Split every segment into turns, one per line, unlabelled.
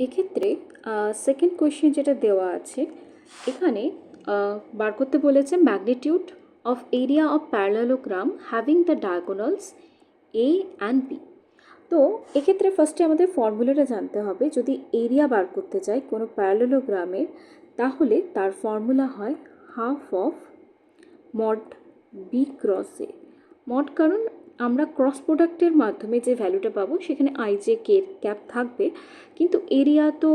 এক্ষেত্রে second question যেটা দেওয়া আছে এখানে বার করতে বলেছে magnitude of area of parallelogram having the diagonals A and B. তো এক্ষেত্রে ফার্স্টে আমাদের ফর্মুলাটা জানতে হবে। যদি এরিয়া বার করতে চাই কোনো প্যারালেলোগ্রামের, তাহলে তার ফর্মুলা হয় half of mod B cross A. Mod কারণ আমরা ক্রস প্রোডাক্টের মাধ্যমে যে ভ্যালুটা পাবো সেখানে আই জে কে ক্যাপ থাকবে, কিন্তু এরিয়া তো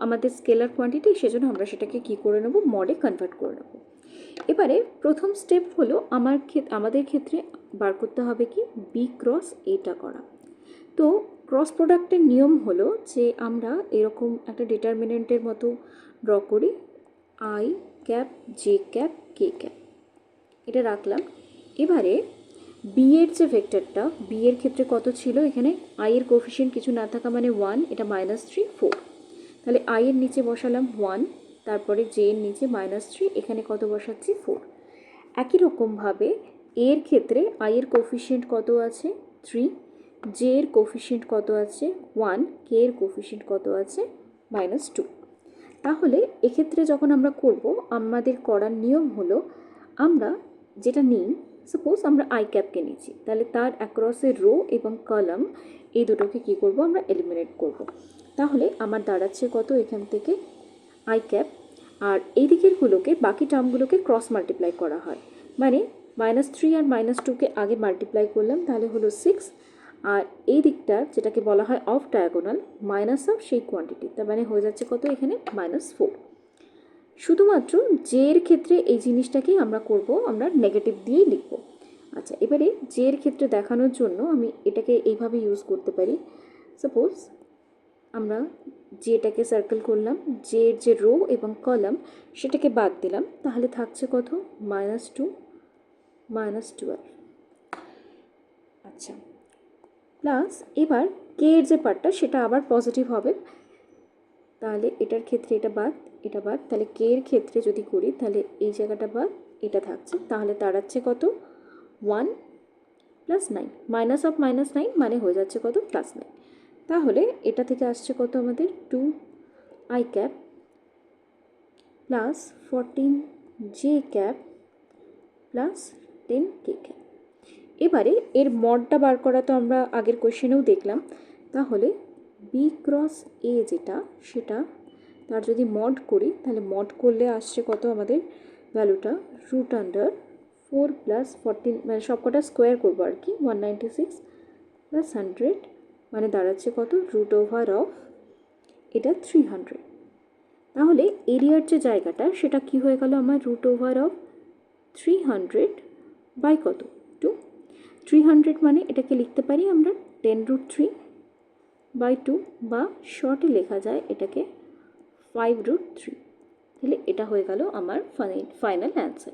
আমাদের স্কেলার কোয়ান্টিটি, সেজন্য আমরা সেটাকে কী করে নেব, মডে কনভার্ট করে নেব। এবারে প্রথম স্টেপ হলো আমাদের ক্ষেত্রে বার করতে হবে কি বি ক্রস এটা করা। তো ক্রস প্রোডাক্টের নিয়ম হলো যে আমরা এরকম একটা ডিটারমিনেন্টের মতো ড্র করি, I cap J cap K cap, এটা রাখলাম। এবারে বি এর যে ভেক্টরটা, বি এর ক্ষেত্রে কত ছিল, এখানে আই এর কোফিশিয়েন্ট কিছু না থাকা মানে 1, এটা -3 4, তাহলে আই এর নিচে বসালাম 1, তারপরে জে এর নিচে -3, এখানে কত বসাচ্ছি 4। একই রকমভাবে এর ক্ষেত্রে আই এর কোফিশিয়েন্ট কত আছে 3, জে এর কোফিশিয়েন্ট কত আছে 1, কে এর কোফিশিয়েন্ট কত আছে -2। তাহলে এক্ষেত্রে যখন আমরা করব, আমাদের করার নিয়ম হলো আমরা যেটা নিই, সাপোজ আমরা আই ক্যাপকে নিচ্ছি, তাহলে তার অ্যাক্রসের রো এবং কলাম এই দুটোকে কী করব, আমরা এলিমিনেট করব। তাহলে আমার দাঁড়াচ্ছে কত এখান থেকে আই ক্যাপ, আর এই দিকেরগুলোকে বাকি টার্মগুলোকে ক্রস মাল্টিপ্লাই করা হয়, মানে -3 আর -2কে আগে মাল্টিপ্লাই করলাম, তাহলে হলো 6, আর এই দিকটা যেটাকে বলা হয় অফ ডায়াগোনাল মাইনাস অফ সেই কোয়ান্টিটি, তার মানে হয়ে যাচ্ছে কত এখানে -4। শুধুমাত্র জে এর ক্ষেত্রে এই জিনিসটাকেই আমরা করব, আমরা নেগেটিভ দিয়েই লিখব। আচ্ছা, এবারে জে এর ক্ষেত্রে দেখানোর জন্য আমি এটাকে এইভাবে ইউজ করতে পারি। সাপোজ আমরা জেটাকে সার্কেল করলাম, জে এর যে রো এবং কলাম সেটাকে বাদ দিলাম, তাহলে থাকছে কত -2 -12। আচ্ছা, প্লাস এবার কে এর যে পার্টটা সেটা আবার পজিটিভ হবে, তাহলে এটার ক্ষেত্রে এটা বাদ, এটা বাদ, তাহলে কে এর ক্ষেত্রে যদি করি তাহলে এই জায়গাটা বাদ, এটা থাকছে, তাহলে দাঁড়াচ্ছে কত 1 + 9, মাইনাস অফ -9 মানে হয়ে যাচ্ছে কত +9। তাহলে এটা থেকে আসছে কত আমাদের 2 I cap plus 14 J cap plus 10 K cap. এবারে এর মডটা বার করা তো আমরা আগের কোয়েশ্চেনেও দেখলাম, তাহলে বি ক্রস এ যেটা, সেটা তার যদি মড করি তাহলে মড করলে আসছে কত আমাদের ভ্যালুটা √4 + 14, মানে সবকটা স্কোয়ার করবো আর কি, 196 + 100 মানে দাঁড়াচ্ছে কত √, এটা 300। তাহলে এরিয়ার যে জায়গাটা সেটা কি হয়ে গেল আমার √300 বাই কত 2। 300 মানে এটাকে লিখতে পারি আমরা 10√3/2, বা শর্টে লেখা যায় এটাকে 5√3। তাহলে এটা হয়ে গেল আমার ফাইনাল অ্যান্সার।